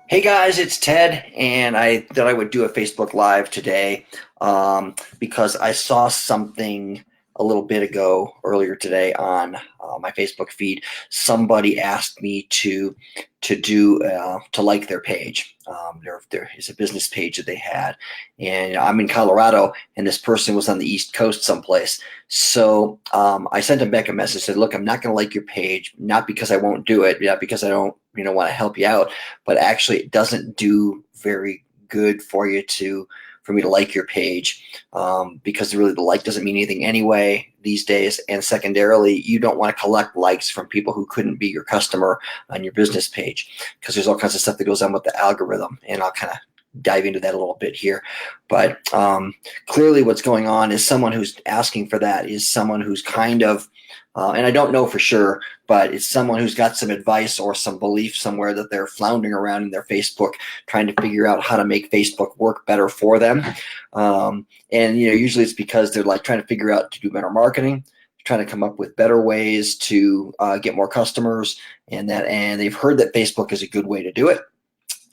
Hey guys, it's Ted, and I thought I would do a Facebook Live today because I saw something a little bit ago, earlier today, on my Facebook feed. Somebody asked me to like their page. There is a business page that they had, and I'm in Colorado, and this person was on the East Coast someplace. So I sent him back a message, said, "Look, I'm not going to like your page, not because I won't do it, not because I don't, want to help you out." But actually it doesn't do very good for me to like your page, because really the like doesn't mean anything anyway these days. And secondarily, you don't want to collect likes from people who couldn't be your customer on your business page, because there's all kinds of stuff that goes on with the algorithm, and I'll kind of dive into that a little bit here. But clearly what's going on is someone who's asking for that is someone who's kind of and I don't know for sure, but it's someone who's got some advice or some belief somewhere that they're floundering around in their Facebook, trying to figure out how to make Facebook work better for them. And usually it's because they're like trying to figure out to do better marketing, trying to come up with better ways to get more customers, and they've heard that Facebook is a good way to do it,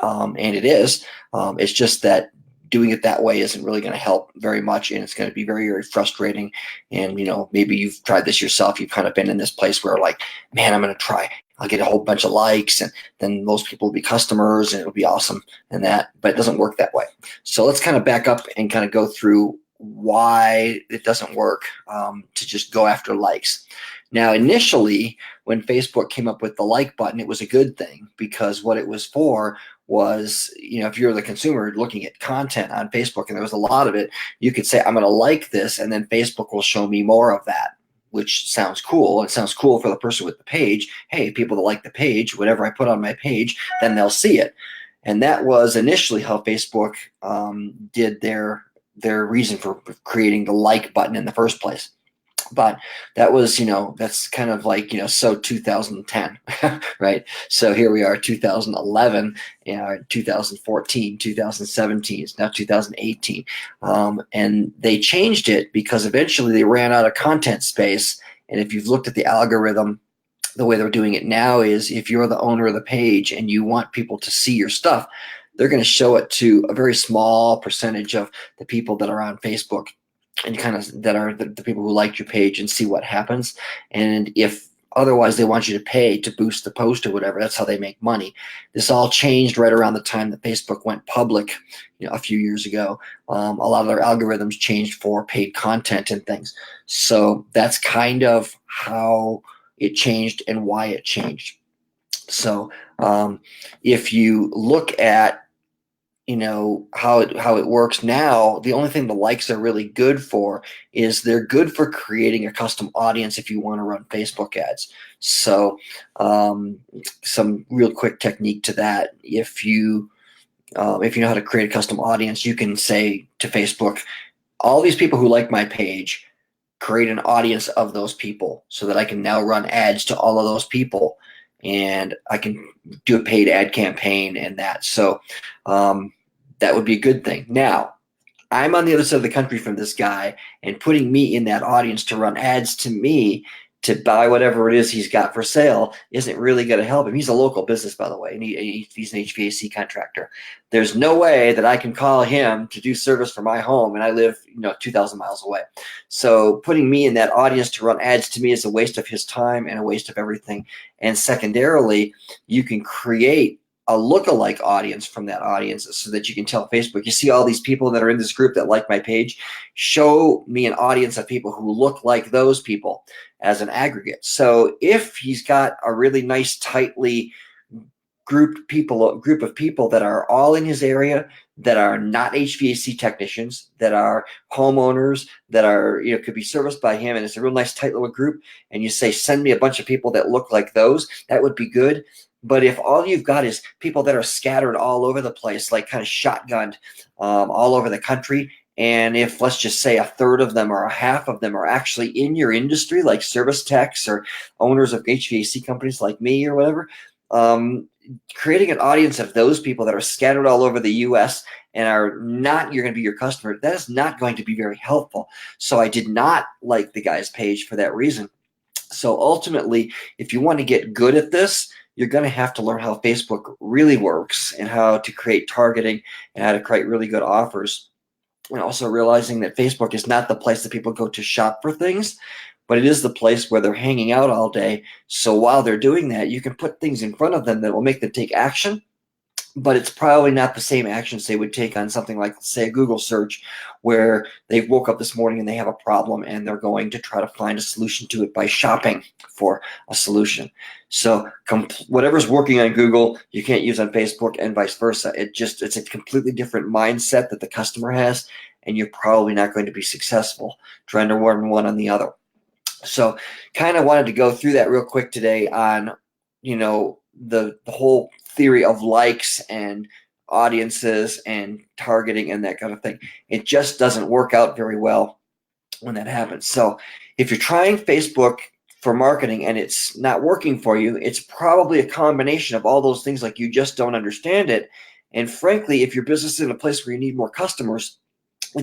and it is. It's just that doing it that way isn't really going to help very much, and it's going to be very, very frustrating. And maybe you've tried this yourself. You've kind of been in this place where, like, man, I'm going to try, I'll get a whole bunch of likes, and then those people will be customers, and it'll be awesome, and that, but it doesn't work that way. So let's kind of back up and kind of go through why it doesn't work, to just go after likes. Now, initially, when Facebook came up with the like button, it was a good thing, because what it was for was, if you're the consumer looking at content on Facebook and there was a lot of it, you could say, I'm going to like this, and then Facebook will show me more of that, which sounds cool. It sounds cool for the person with the page. Hey, people that like the page, whatever I put on my page, then they'll see it. And that was initially how Facebook did their reason for creating the like button in the first place. But that was, that's kind of like, so 2010, right? So here we are, 2011, 2014, 2017, it's now 2018. And they changed it because eventually they ran out of content space. And if you've looked at the algorithm, the way they're doing it now is, if you're the owner of the page and you want people to see your stuff, they're going to show it to a very small percentage of the people that are on Facebook, and kind of that are the people who liked your page, and see what happens. And if otherwise they want you to pay to boost the post or whatever, that's how they make money. This all changed right around the time that Facebook went public, a few years ago. A lot of their algorithms changed for paid content and things. So that's kind of how it changed and why it changed. So if you look at how it works now, the only thing the likes are really good for is they're good for creating a custom audience if you want to run Facebook ads. So some real quick technique to that: if you know how to create a custom audience, you can say to Facebook, all these people who like my page, create an audience of those people, so that I can now run ads to all of those people, and I can do a paid ad campaign and that. So that would be a good thing. Now, I'm on the other side of the country from this guy, and putting me in that audience to run ads to me to buy whatever it is he's got for sale isn't really going to help him. He's a local business, by the way, and he's an HVAC contractor. There's no way that I can call him to do service for my home, and I live 2,000 miles away. So putting me in that audience to run ads to me is a waste of his time and a waste of everything. And secondarily, you can create a lookalike audience from that audience, so that you can tell Facebook, you see all these people that are in this group that like my page, show me an audience of people who look like those people as an aggregate. So if he's got a really nice, tightly group of people that are all in his area, that are not HVAC technicians, that are homeowners, that are could be serviced by him, and it's a real nice, tight little group, and you say, send me a bunch of people that look like those, that would be good. But if all you've got is people that are scattered all over the place, like kind of shotgunned all over the country, and if, let's just say, a third of them or a half of them are actually in your industry, like service techs or owners of HVAC companies like me or whatever, creating an audience of those people that are scattered all over the U.S. and are not you're going to be your customer, that is not going to be very helpful. So I did not like the guy's page for that reason. So ultimately, if you want to get good at this, you're going to have to learn how Facebook really works and how to create targeting and how to create really good offers. And also realizing that Facebook is not the place that people go to shop for things, but it is the place where they're hanging out all day. So while they're doing that, you can put things in front of them that will make them take action, but it's probably not the same actions they would take on something like, say, a Google search, where they woke up this morning and they have a problem and they're going to try to find a solution to it by shopping for a solution. So whatever's working on Google, you can't use on Facebook, and vice versa. It's a completely different mindset that the customer has, and you're probably not going to be successful trying to run one on the other. So kind of wanted to go through that real quick today on, the whole theory of likes and audiences and targeting and that kind of thing. It just doesn't work out very well when that happens. So if you're trying Facebook for marketing and it's not working for you, it's probably a combination of all those things, like you just don't understand it. And frankly, if your business is in a place where you need more customers,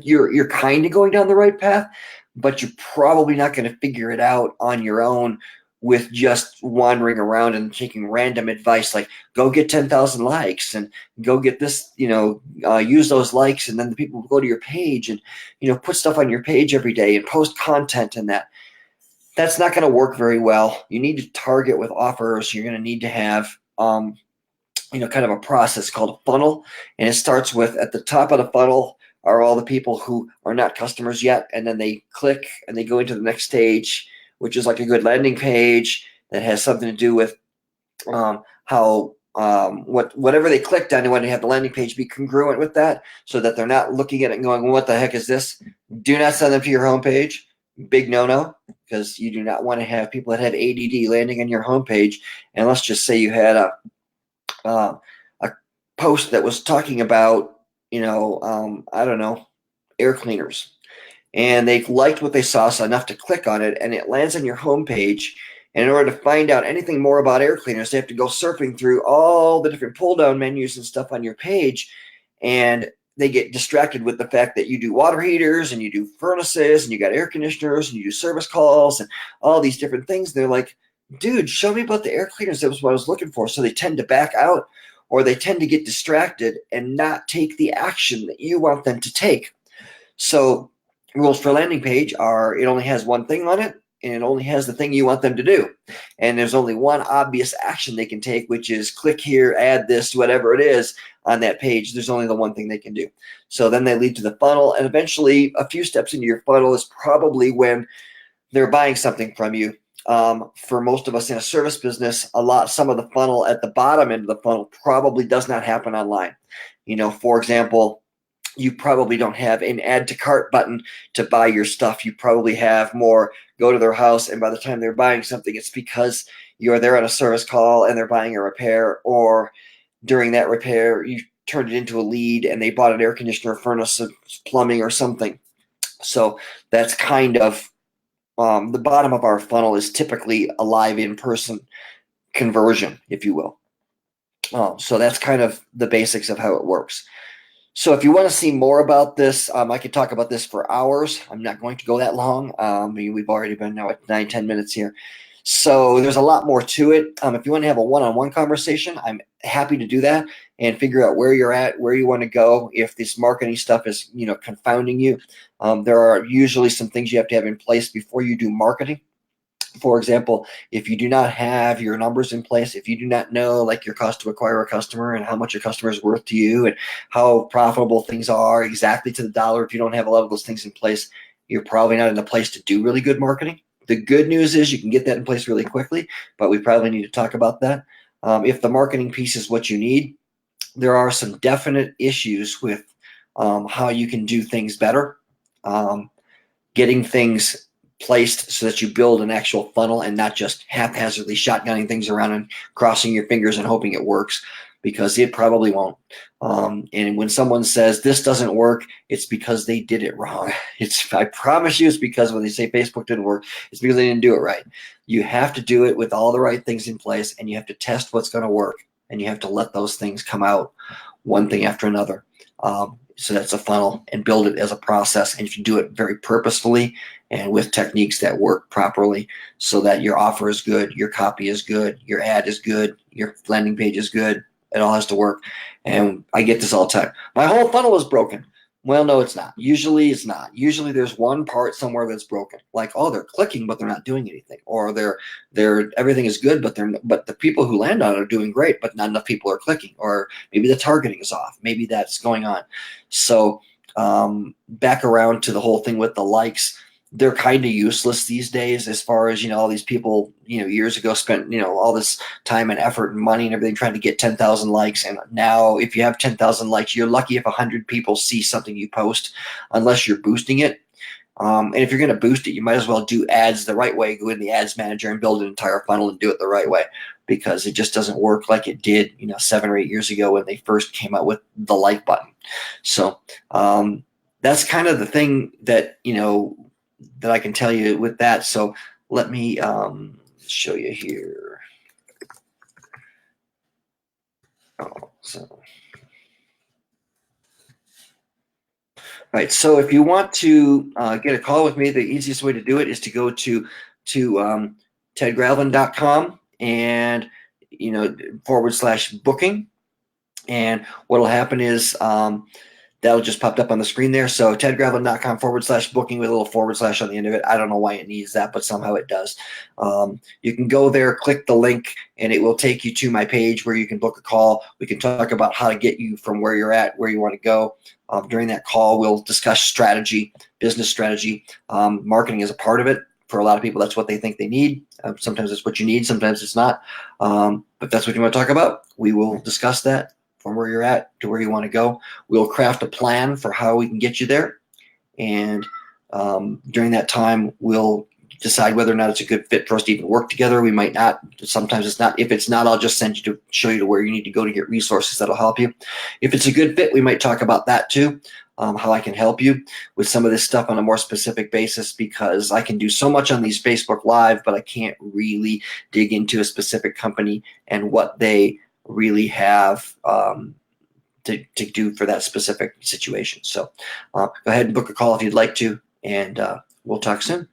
you're kind of going down the right path, but you're probably not going to figure it out on your own with just wandering around and taking random advice, like go get 10,000 likes and go get this, use those likes, and then the people will go to your page and, put stuff on your page every day and post content, and that's not going to work very well. You need to target with offers. You're going to need to have, kind of a process called a funnel, and it starts with, at the top of the funnel are all the people who are not customers yet, and then they click and they go into the next stage, which is like a good landing page that has something to do with whatever they clicked on. They want to have the landing page be congruent with that, so that they're not looking at it and going, well, what the heck is this? Do not send them to your homepage. Big no-no, because you do not want to have people that have ADD landing on your homepage. And let's just say you had a post that was talking about, air cleaners, and they liked what they saw, so enough to click on it, and it lands on your homepage. And in order to find out anything more about air cleaners, they have to go surfing through all the different pull-down menus and stuff on your page, and they get distracted with the fact that you do water heaters and you do furnaces and you got air conditioners and you do service calls and all these different things. They're like, dude, show me about the air cleaners. That was what I was looking for. So they tend to back out, or they tend to get distracted and not take the action that you want them to take. So rules for landing page are, it only has one thing on it, and it only has the thing you want them to do. And there's only one obvious action they can take, which is click here, add this, whatever it is on that page. There's only the one thing they can do. So then they lead to the funnel, and eventually a few steps into your funnel is probably when they're buying something from you. For most of us in a service business, some of the funnel at the bottom end of the funnel probably does not happen online. For example, you probably don't have an add to cart button to buy your stuff. You probably have more go to their house, and by the time they're buying something, it's because you're there on a service call and they're buying a repair, or during that repair, you turned it into a lead and they bought an air conditioner, furnace, plumbing, or something. So that's kind of the bottom of our funnel is typically a live in-person conversion, if you will. So that's kind of the basics of how it works. So if you want to see more about this, I could talk about this for hours. I'm not going to go that long. We've already been now at 9-10 minutes here. So there's a lot more to it. If you want to have a one-on-one conversation, I'm happy to do that and figure out where you're at, where you want to go. If this marketing stuff is, confounding you, there are usually some things you have to have in place before you do marketing. For example, if you do not have your numbers in place, if you do not know like your cost to acquire a customer and how much your customer is worth to you and how profitable things are exactly to the dollar, if you don't have a lot of those things in place, you're probably not in a place to do really good marketing. The good news is you can get that in place really quickly, but we probably need to talk about that. If the marketing piece is what you need, there are some definite issues with how you can do things better. Getting things placed so that you build an actual funnel and not just haphazardly shotgunning things around and crossing your fingers and hoping it works, because it probably won't. And when someone says this doesn't work, it's because they did it wrong. I promise you, it's because when they say Facebook didn't work, it's because they didn't do it right. You have to do it with all the right things in place, and you have to test what's going to work, and you have to let those things come out one thing after another. so that's a funnel, and build it as a process. And if you do it very purposefully and with techniques that work properly, so that your offer is good, your copy is good, your ad is good, your landing page is good, it all has to work. And I get this all the time. My whole funnel is broken. Well, no, it's not. Usually it's not. Usually there's one part somewhere that's broken. Like, oh, they're clicking, but they're not doing anything. Or they're everything is good, but the people who land on it are doing great, but not enough people are clicking. Or maybe the targeting is off. Maybe that's going on. So back around to the whole thing with the likes. They're kind of useless these days, as far as, all these people, years ago spent, all this time and effort and money and everything trying to get 10,000 likes. And now if you have 10,000 likes, you're lucky if 100 people see something you post, unless you're boosting it. And if you're going to boost it, you might as well do ads the right way. Go in the ads manager and build an entire funnel and do it the right way, because it just doesn't work like it did, 7 or 8 years ago when they first came out with the like button. So that's kind of the thing that, that I can tell you with that. So let me show you here. All right. So if you want to get a call with me, the easiest way to do it is to go to tedgravlin.com and /booking. And what'll happen is that'll just popped up on the screen there. So tedgravlin.com /booking with a little / on the end of it. I don't know why it needs that, but somehow it does. You can go there, click the link, and it will take you to my page where you can book a call. We can talk about how to get you from where you're at, where you want to go. During that call, we'll discuss strategy, business strategy. Marketing is a part of it. For a lot of people, that's what they think they need. Sometimes it's what you need. Sometimes it's not. But that's what you want to talk about. We will discuss that. From where you're at to where you want to go. We'll craft a plan for how we can get you there. And during that time, we'll decide whether or not it's a good fit for us to even work together. We might not. Sometimes it's not. If it's not, I'll just send you to show you to where you need to go to get resources that'll help you. If it's a good fit, we might talk about that too, how I can help you with some of this stuff on a more specific basis, because I can do so much on these Facebook Live, but I can't really dig into a specific company and what they really have to do for that specific situation. So go ahead and book a call if you'd like to, and we'll talk soon.